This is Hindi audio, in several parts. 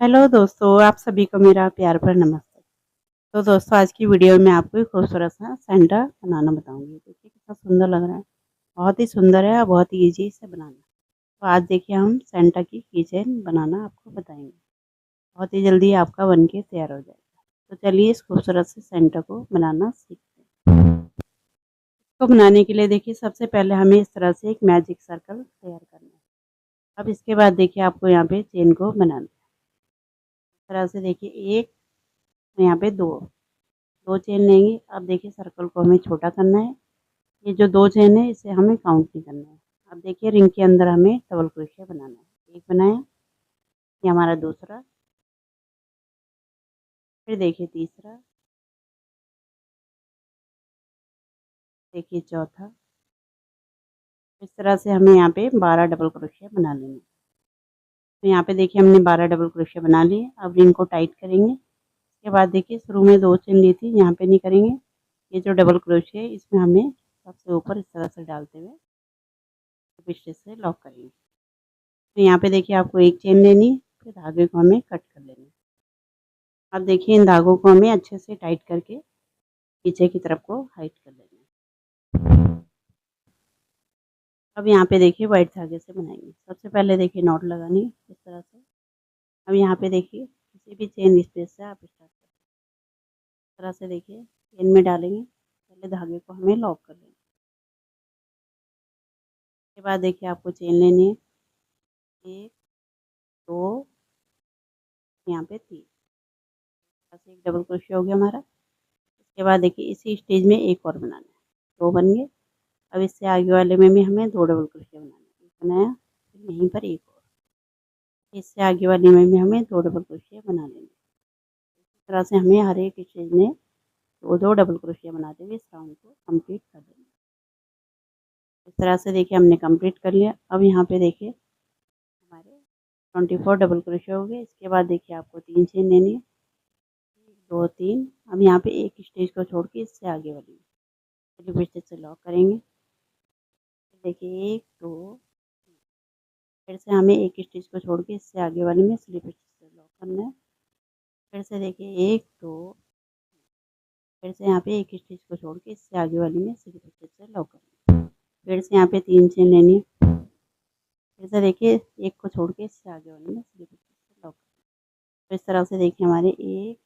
हेलो दोस्तों, आप सभी को मेरा प्यार भरा नमस्ते। तो दोस्तों आज की वीडियो में आपको एक खूबसूरत सा सेंटा बनाना बताऊँगी। देखिए कितना सुंदर लग रहा है। बहुत ही सुंदर है और बहुत ही ईज़ी इसे बनाना। तो आज देखिए हम सेंटा की कीचेन बनाना आपको बताएँगे। बहुत ही जल्दी आपका बन के तैयार हो जाएगा। तो चलिए इस खूबसूरत से सेंटा को बनाना सीखते हैं। इसको बनाने के लिए देखिए सबसे पहले हमें इस तरह से एक मैजिक सर्कल तैयार करना है। अब इसके बाद देखिए आपको यहाँ पे चेन को बनाना है। इस तरह से देखिए 1 यहाँ पे 2 चेन लेंगे। अब देखिए सर्कल को हमें छोटा करना है। ये जो 2 चेन है इसे हमें काउंट नहीं करना है। अब देखिए रिंग के अंदर हमें डबल क्रोशिया बनाना है। एक बनाया, ये हमारा दूसरा, फिर देखिए तीसरा, देखिए चौथा। इस तरह से हमें यहाँ पे 12 डबल क्रोशिया बना लेंगे। तो यहाँ पे देखिए हमने 12 डबल क्रोशिया बना लिए। अब रिंग को टाइट करेंगे। इसके बाद देखिए शुरू में 2 चेन ली थी, यहाँ पे नहीं करेंगे। ये जो डबल क्रोशिया है इसमें हमें सबसे ऊपर इस तरह से डालते हुए पीछे से लॉक करेंगे। तो यहाँ पे देखिए आपको एक चेन लेनी है, फिर धागे को हमें कट कर लेना है। अब देखिए इन धागों को हमें अच्छे से टाइट करके पीछे की तरफ को हाइट कर लेना है। अब यहाँ पे देखिए व्हाइट धागे से बनाएंगे। सबसे पहले देखिए नॉट लगानी है इस तरह से। अब यहाँ पे देखिए किसी भी चेन स्पेस से आप स्टार्ट करें। इस तरह से देखिए चेन में डालेंगे। पहले धागे को हमें लॉक कर लेना है। उसके बाद देखिए आपको चेन लेनी है। 1, 2, यहाँ पे 3। एक डबल क्रोशिया हो गया हमारा। इसके बाद देखिए इसी स्टेज में एक और बनाना है। 2 बन गए। अब इससे आगे वाले में भी हमें 2 डबल क्रोशिया बनाना है। एक बनाया, फिर यहीं पर एक और। इससे आगे वाले में भी हमें 2 डबल क्रोशिया बना लेंगे। इस तरह से हमें हर एक स्टेज में 2-2 डबल क्रोशिया बनाते हुए इस राउंड को कंप्लीट कर देंगे। इस तरह से देखिए हमने कंप्लीट कर लिया। अब यहाँ पे देखिए हमारे 24 डबल क्रोशिया हो गए। इसके बाद देखिए आपको 3 चेन लेनी है। 1, 2, 3। अब यहाँ पे एक स्टेज को छोड़ के इससे आगे वाली स्लिप स्टिच से लॉक करेंगे। देखिए 1, 2, फिर से हमें एक स्टिच को छोड़ के इससे आगे वाले में स्लिप स्टिच से लॉक करना है। फिर से देखिए 1, 2, फिर से यहाँ पे एक स्टिच को छोड़ के इससे आगे वाली में स्लिप स्टिच से लॉक करना है। फिर से यहाँ पे 3 चेन लेनी है। फिर से देखिए एक को छोड़ के इससे आगे वाले में स्लिप स्टिच से लॉक करना है। तो इस तरह से देखिए हमारे 1,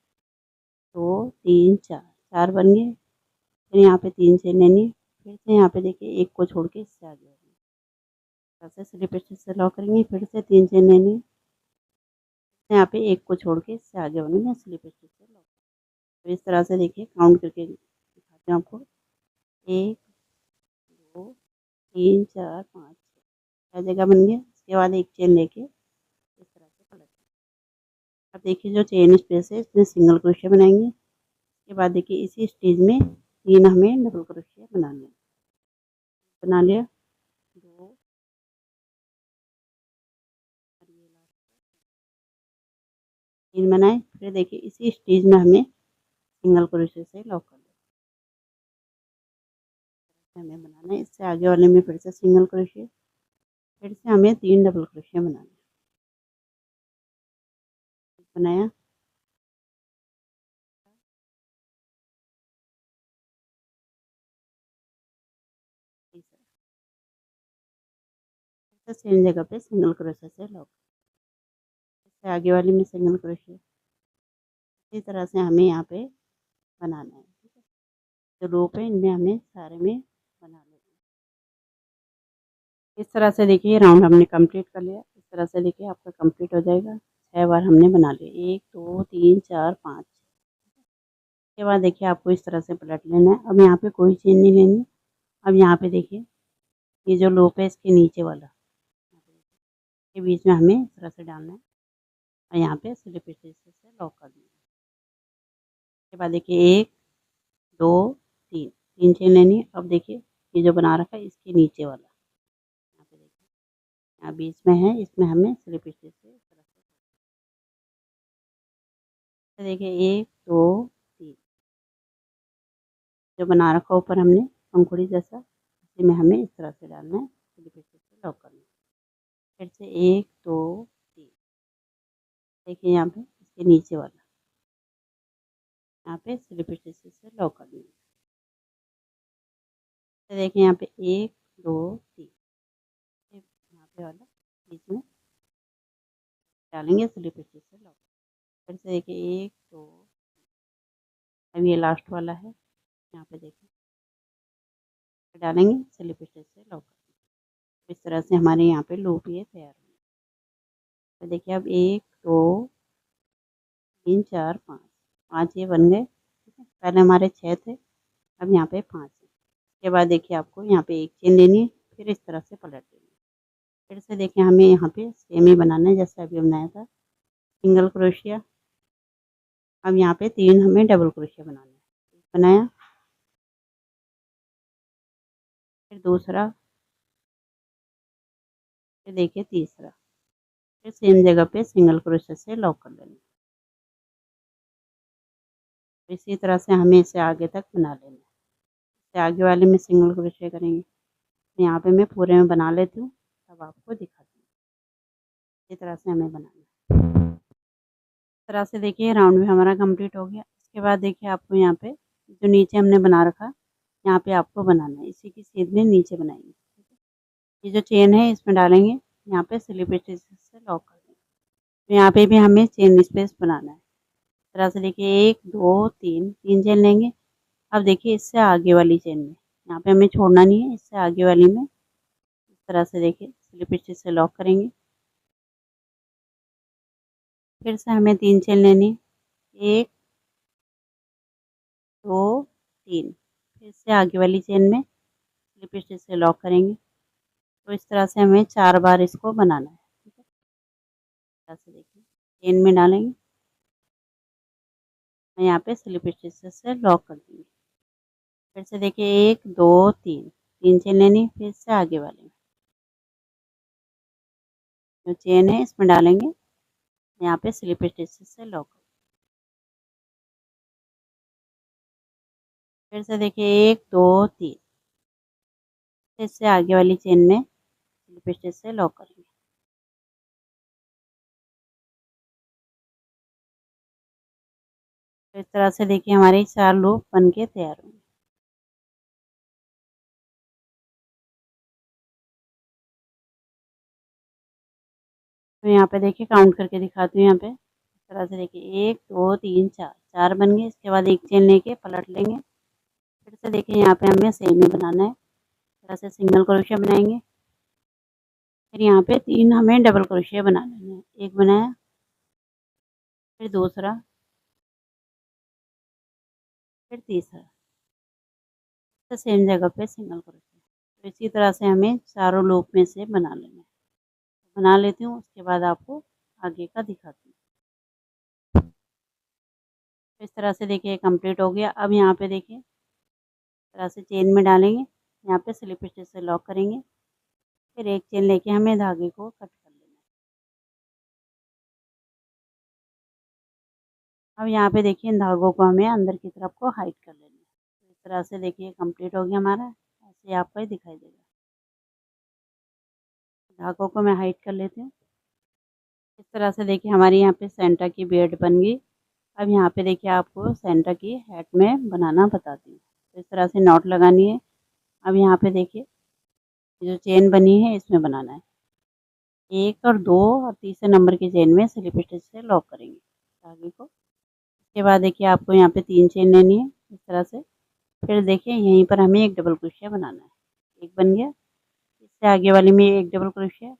2, 3, 4 4 बन गए। फिर यहाँ पे 3 चेन लेनी है। फिर से यहाँ पे देखिए एक को छोड़ के इससे आगे वाले में इस तरह से स्लिप स्टिच से लॉक करेंगे। फिर से 3 चेन लेनी है। यहाँ पे एक को छोड़ के इससे आगे वाले में स्लिप स्टिच से लॉक। तो इस तरह से देखिए काउंट करके दिखाते हैं आपको। 1, 2, 3, 4, 5, 6 जगह बन गया। इसके बाद एक चेन लेके इस तरह से पलट दें। अब देखिए जो चेन स्पेस है इसमें सिंगल क्रोशिया बनाएंगे। इसके बाद देखिए इसी स्टेज में 3 हमें डबल क्रोशिया बनाने हैं। बना लिया 2 और ये लास्ट 3 बनाए। फिर देखिए इसी स्टेज में हमें सिंगल क्रोशिया से लॉक कर देना है। हमें बनाना है इससे आगे वाले में फिर से सिंगल क्रोशिया। फिर से हमें 3 डबल क्रोशिया बनाना है। बनाया, सेम जगह पे सिंगल क्रोशिया से लॉक। इससे आगे वाली में सिंगल क्रोशिया। इसी तरह से हमें यहाँ पे बनाना है। ठीक है, जो लूप है इनमें हमें सारे में बना लेना है। इस तरह से देखिए राउंड हमने कंप्लीट कर लिया। इस तरह से देखिए आपका कंप्लीट हो जाएगा। 6 बार हमने बना लिया। 1, 2, 3, 4, 5। इसके बाद देखिए आपको इस तरह से पलट लेना है। अब यहाँ पे कोई चेन नहीं लेनी। अब यहाँ पे देखिए ये जो लूप है इसके नीचे वाला के बीच में हमें इस तरह से डालना है और यहाँ पे स्लिप स्टिच से लॉक कर देना है। उसके बाद देखिए 1, 2, 3 3 चेन लेनी है। अब देखिए ये जो बना रखा है इसके नीचे वाला यहाँ पे देखिए यहाँ बीच में है, इसमें हमें स्लिप स्टिच से इस तरह से देखिए 1, 2, 3 जो बना रखा ऊपर हमने पंखुड़ी जैसा, इसी में हमें इस तरह से डालना है, स्लिप स्टिच से लॉक करना है। फिर से 1, 2, 3 देखिए यहाँ पे इसके नीचे वाला यहाँ पे स्लिप स्टिचेस से लॉक कर देंगे। तो देखिए यहाँ पे 1 2 3 यहाँ पे वाला बीच में डालेंगे स्लिप स्टिच से लॉक। फिर से देखिए 1 2 अब ये लास्ट वाला है, यहाँ पे देखिए डालेंगे स्लिप स्टिच से लॉक। इस तरह से हमारे यहाँ पे लूप ये तैयार होगा। तो देखिए अब 1 2 3 4 5 5 ये बन गए। ठीक है, पहले हमारे 6 थे, अब यहाँ पे 5 है। इसके बाद देखिए आपको यहाँ पे एक चेन लेनी है, फिर इस तरह से पलट देनी है। फिर से देखिए हमें यहाँ पे सेम ही बनाना है जैसे अभी बनाया था, सिंगल क्रोशिया। अब यहाँ पे 3 हमें डबल क्रोशिया बनाना है। एक बनाया, फिर दूसरा, फिर देखिए तीसरा, फिर सेम जगह पे सिंगल क्रोशिया से लॉक कर लेना। इसी तरह से हमें इसे आगे तक बना लेना है। इसे आगे वाले में सिंगल क्रोशिया करेंगे। यहाँ पे मैं पूरे में बना लेती हूँ, तब आपको दिखाती हूँ। इसी तरह से हमें बनाना है। इस तरह से देखिए राउंड भी हमारा कंप्लीट हो गया। इसके बाद देखिए आपको यहाँ पे जो नीचे हमने बना रखा, यहाँ पे आपको बनाना है, इसी की सीध में नीचे बनाएंगे। ये जो चेन है इसमें डालेंगे, यहाँ पे स्लिप स्टिच से लॉक कर देंगे। तो यहाँ पे भी हमें चेन स्पेस बनाना है। इस तरह से देखिए 1 2 3 3 चेन लेंगे। अब देखिए इससे आगे वाली चेन में यहाँ पे हमें छोड़ना नहीं है, इससे आगे वाली में इस तरह से देखिए स्लिप स्टिच से लॉक करेंगे। फिर से हमें 3 चेन लेनी है, 1 2 3, फिर से आगे वाली चेन में स्लिप स्टिच से लॉक करेंगे। तो इस तरह से हमें 4 बार इसको बनाना है। ठीक है, इस तरह से देखिए चेन में डालेंगे, मैं यहाँ पे स्लिप स्टिच से लॉक कर देंगे। फिर से देखिए 1 2 3 3 चेन लेनी, फिर से आगे वाले में जो चेन है इसमें डालेंगे, यहाँ पे स्लिप स्टिच से लॉक। फिर से देखिए 1 2 3, इससे आगे वाली चेन में स्लिप स्टिच से लॉक करेंगे। तो इस तरह से देखिए हमारे 4 लूप बन के तैयार होंगे। तो यहाँ पे देखिए काउंट करके दिखाती हूँ। यहाँ पे इस तरह से देखिए 1 2 3 4 4 बन गए। इसके बाद एक चेन लेके पलट लेंगे। फिर से देखिए यहाँ पे हमें सेम ही बनाना है, इस तरह से सिंगल क्रोशिया बनाएंगे। फिर यहाँ पे 3 हमें डबल क्रोशिया बना लेना है। एक बनाया, फिर दूसरा, फिर तीसरा, तो सेम जगह पे सिंगल क्रोशिया। तो इसी तरह से हमें चारों लूप में से बना लेना है। बना लेती हूँ, उसके बाद आपको आगे का दिखाती हूँ। तो इस तरह से देखिए कंप्लीट हो गया। अब यहाँ पे देखिए इस तरह से चेन में डालेंगे, यहाँ पे स्लिप स्टिच से लॉक करेंगे। फिर एक चेन लेके हमें धागे को कट कर लेना है। अब यहाँ पे देखिए इन धागों को हमें अंदर की तरफ को हाइड कर लेना है। तो इस तरह से देखिए कंप्लीट हो गया हमारा, ऐसे आपको ही दिखाई देगा। धागों को मैं हाइड कर लेती हूँ। इस तरह से देखिए हमारी यहाँ पे सेंटर की बेल्ट बन गई। अब यहाँ पे देखिए आपको सेंटर की हैट में बनाना बताती हूँ। तो इस तरह से नॉट लगानी है। अब यहाँ पे देखिए जो चेन बनी है इसमें बनाना है। 1 और 2 और तीसरे नंबर की चेन में स्लिप स्टिच से लॉक करेंगे धागे को। इसके बाद देखिए आपको यहाँ पे 3 चेन लेनी है इस तरह से। फिर देखिए यहीं पर हमें एक डबल क्रोशिया बनाना है। एक बन गया, इससे आगे वाली में एक डबल क्रोशिया,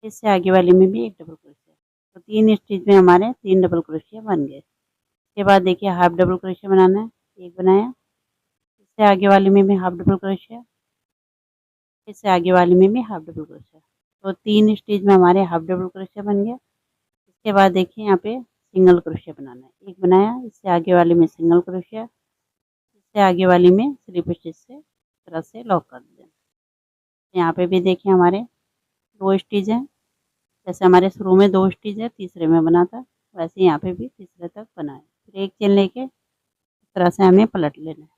इससे आगे वाली में भी एक डबल क्रोशिया। तो 3 स्टिच में हमारे 3 डबल क्रोशिया बन गए। इसके बाद देखिए हाफ डबल क्रोशिया बनाना है। एक बनाया, इससे आगे वाली में भी हाफ डबल क्रोशिया, इससे आगे वाली में भी हाफ डबल क्रोशिया। तो 3 स्टिच में हमारे हाफ डबल क्रोशिया बन गया। इसके बाद देखिए यहाँ पे सिंगल क्रोशिया बनाना है। एक बनाया, इससे आगे वाले में सिंगल क्रोशिया, इससे आगे वाली में स्लिप स्टिच से इस तरह से लॉक कर देना। यहाँ पे भी देखिए हमारे 2 स्टिच हैं। जैसे हमारे शुरू में 2 स्टिच है, तीसरे में बना था, वैसे यहाँ पे भी तीसरे तक बना है। फिर एक चेन लेके इस तरह से हमें पलट लेना है।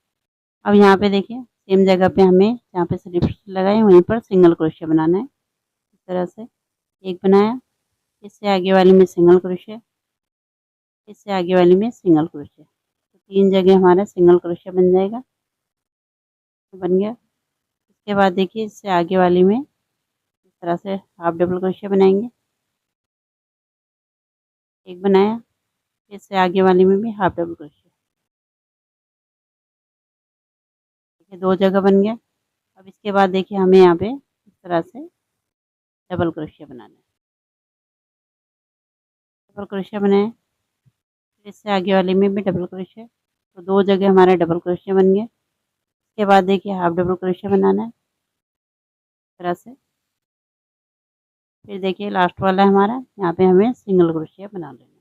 अब यहाँ पे देखिए सेम जगह पे हमें जहाँ पे स्लिप लगाए वहीं पर सिंगल क्रोशिया बनाना है। इस तरह से एक बनाया, इससे आगे वाली में सिंगल क्रोशिया, इससे आगे वाली में सिंगल क्रोशिया। तो 3 जगह हमारा सिंगल क्रोशिया बन जाएगा। बन गया। इसके बाद देखिए इससे आगे वाली में इस तरह से हाफ डबल क्रोशिया बनाएंगे। एक बनाया, इससे आगे वाली में भी हाफ डबल क्रोशिया। देखिए 2 जगह बन गया। अब इसके बाद देखिए हमें यहाँ पे इस तरह से डबल क्रोशिया बनाना है। डबल क्रोशिया बनाए, फिर इससे आगे वाले में भी डबल क्रोशिया। तो 2 जगह हमारा डबल क्रोशिया बन गया। इसके बाद देखिए हाफ डबल क्रोशिया बनाना है इस तरह से। फिर देखिए लास्ट वाला हमारा, यहाँ पे हमें सिंगल क्रोशिया बना लेना है।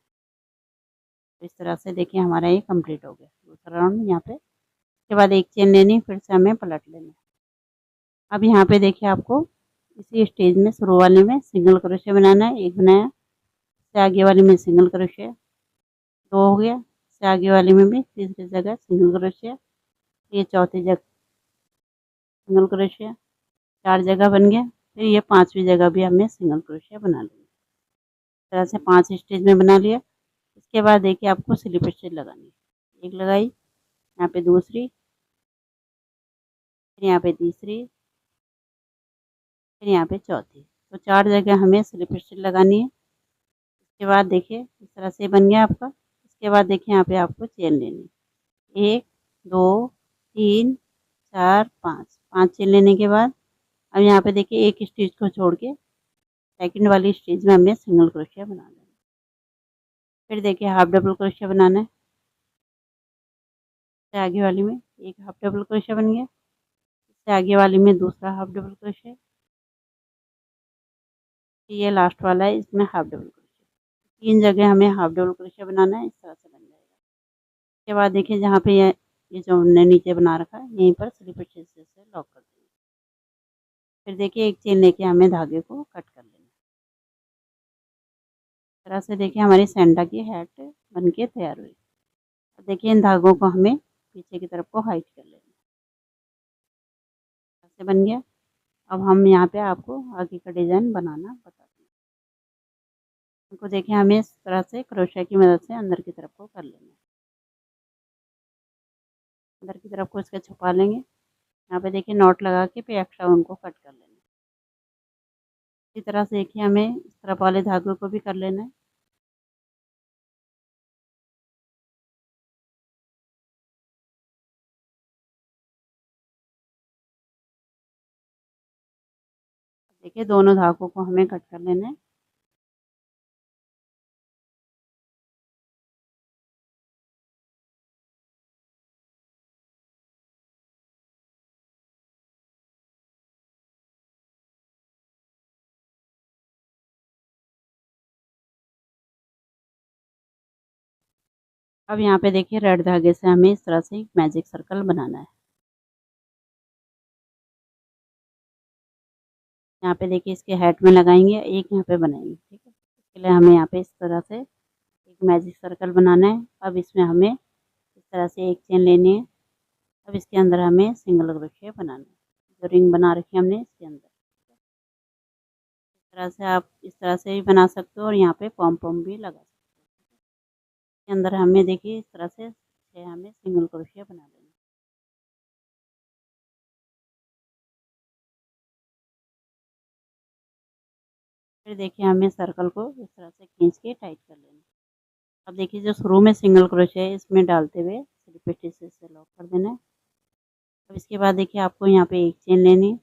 तो इस तरह से देखिए हमारा ये कंप्लीट हो गया दूसरा राउंड यहाँ पे। इसके बाद एक चेन लेनी, फिर से हमें पलट लेना है। अब यहाँ पे देखिए आपको इसी स्टेज में शुरू वाले में सिंगल क्रोशिया बनाना है। एक बनाया, इससे आगे वाले में सिंगल क्रोशिया, 2 हो गया। इससे आगे वाले में भी तीसरी जगह सिंगल क्रोशिया, ये चौथी जगह सिंगल क्रोशिया, 4 जगह बन गया। फिर ये 5वीं जगह भी हमें सिंगल क्रोशिया बना लेना है। इस तरह से 5 स्टेज में बना लिया। इसके बाद देखिए आपको स्लिप स्टिच लगानी है। एक लगाई, यहाँ पे दूसरी, फिर यहाँ पे तीसरी, फिर यहाँ पे चौथी। तो 4 जगह हमें स्लिप स्टिच लगानी है। इसके बाद देखिए इस तरह से बन गया आपका। इसके बाद देखिए यहाँ पे आपको चेन लेनी है। 1 2 3 4 5, 5 चेन लेने के बाद अब यहाँ पे देखिए एक स्टिच को छोड़ के सेकंड वाली स्टिच में हमें सिंगल क्रोशिया बनाना है। फिर देखिए हाफ डबल क्रोशिया बनाना है। इससे आगे वाली में एक हाफ डबल क्रोशिया बन गया। इससे आगे वाली में दूसरा हाफ डबल क्रोशिया, ये लास्ट वाला है, इसमें हाफ डबल क्रोशिया। 3 जगह हमें हाफ डबल क्रोशिया बनाना है। इस तरह से बन जाएगा। इसके बाद देखिए जहाँ पे ये जो हमने नीचे बना रखा है, यहीं पर स्लिप स्टिच से लॉक कर देंगे। फिर देखिए एक चेन लेके हमें धागे को कट कर लेना है। इस तरह से देखिए हमारी सेंटा की हैट बन के तैयार हुई। अब देखिए इन धागों को हमें पीछे की तरफ को हाइट कर लेना है। ऐसे बन गया। अब हम यहाँ पे आपको आगे का डिज़ाइन बनाना बताते हैं। इनको देखिए हमें इस तरह से क्रोशिया की मदद से अंदर की तरफ को कर लेना है। अंदर की तरफ को इसका छुपा लेंगे। यहाँ पे देखिए नॉट लगा के फिर एक्स्ट्रा उनको कट कर लेना है। इसी तरह से देखिए हमें इस तरफ वाले धागों को भी कर लेना है। देखिए दोनों धागों को हमें कट कर लेना है। अब यहाँ पे देखिए रेड धागे से हमें इस तरह से एक मैजिक सर्कल बनाना है। यहाँ पे देखिए इसके हेड में लगाएंगे, एक यहाँ पे बनाएंगे। ठीक है, इसके लिए हमें यहाँ पे इस तरह से एक मैजिक सर्कल बनाना है। अब इसमें हमें इस तरह से एक चेन लेनी है। अब इसके अंदर हमें सिंगल क्रोशिया बनाना है। जो रिंग बना रखी है हमने इसके अंदर, इस तरह से आप इस तरह से भी बना सकते हो और यहाँ पे पॉम पॉम भी लगा सकते हो। इसके अंदर हमें देखिए इस तरह से हमें सिंगल क्रोशिया बना लेना है। फिर देखिए हमें सर्कल को इस तरह से खींच के टाइट कर लेना है। अब देखिए जो शुरू में सिंगल क्रोशिया है इसमें डालते हुए स्लिप स्टिच से लॉक कर देना है। अब इसके बाद देखिए आपको यहाँ पे एक चेन लेनी है।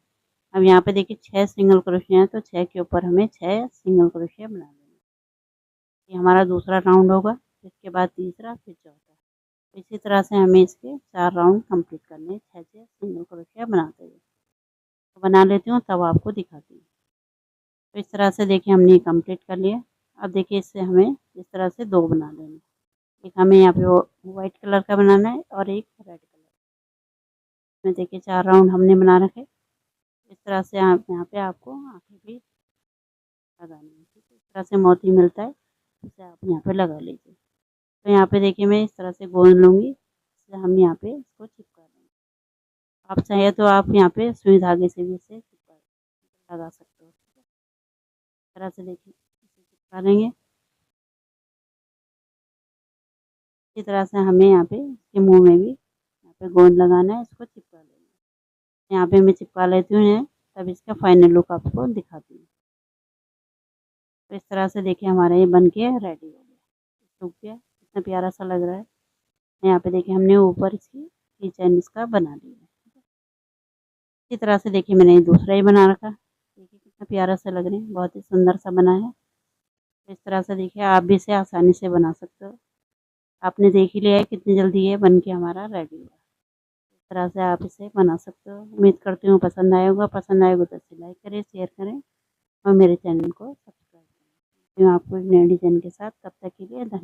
अब यहाँ पे देखिए 6 सिंगल क्रोशिया है, तो 6 के ऊपर हमें 6 सिंगल क्रोशिया बना लेना है। ये हमारा दूसरा राउंड होगा। इसके बाद तीसरा, फिर चौथा। इसी तरह से हमें इसके 4 राउंड कंप्लीट करने हैं, 6 सिंगल क्रोशिया बनाते हुए। तो बना लेती हूँ तब आपको दिखाती हूँ। तो इस तरह से देखिए हमने कंप्लीट कर लिया। अब देखिए इससे हमें इस तरह से 2 बना लेना है। एक हमें यहाँ पे वो वाइट कलर का बनाना है और एक रेड कलर में। देखिए 4 राउंड हमने बना रखे। इस तरह से आप यहाँ पे आपको आँखें भी लगानी है। ठीक है, इस तरह से मोती मिलता है, इसे आप यहाँ पे लगा लीजिए। तो यहाँ पे देखिए मैं इस तरह से गोंद लूँगी, इससे हम यहाँ पे इसको चिपका देंगे। आप चाहे तो आप यहाँ पे सुई धागे से भी इसे चिपका लगा सकते हो। ठीक है, इस तरह से देखिए डालेंगे। इसी तरह से हमें यहाँ पे इसके मुंह में भी यहाँ पे गोंद लगाना है, इसको चिपका लेना है। यहाँ पे मैं चिपका लेती हूँ, तब इसका फाइनल लुक आपको दिखाती हूँ। तो इस तरह से देखिए हमारा ये बन के रेडी हो गया, सूख गया, कितना प्यारा सा लग रहा है। यहाँ पे देखिए हमने ऊपर इसकी डिजाइन इसका बना लिया है। इसी तरह से देखिए मैंने दूसरा ही बना रखा, देखिए कितना प्यारा सा लग रहा है, बहुत ही सुंदर सा बना है। इस तरह से देखिए आप भी इसे आसानी से बना सकते हो। आपने देख ही लिया है कितनी जल्दी ये बन के हमारा रेडी हुआ। इस तरह से आप इसे बना सकते हो। उम्मीद करती हूँ पसंद आया होगा। पसंद आएगा तो इसे लाइक करें, शेयर करें और मेरे चैनल को सब्सक्राइब करें। मैं आपको एक नए डिज़ाइन के साथ, तब तक के लिए धन्यवाद।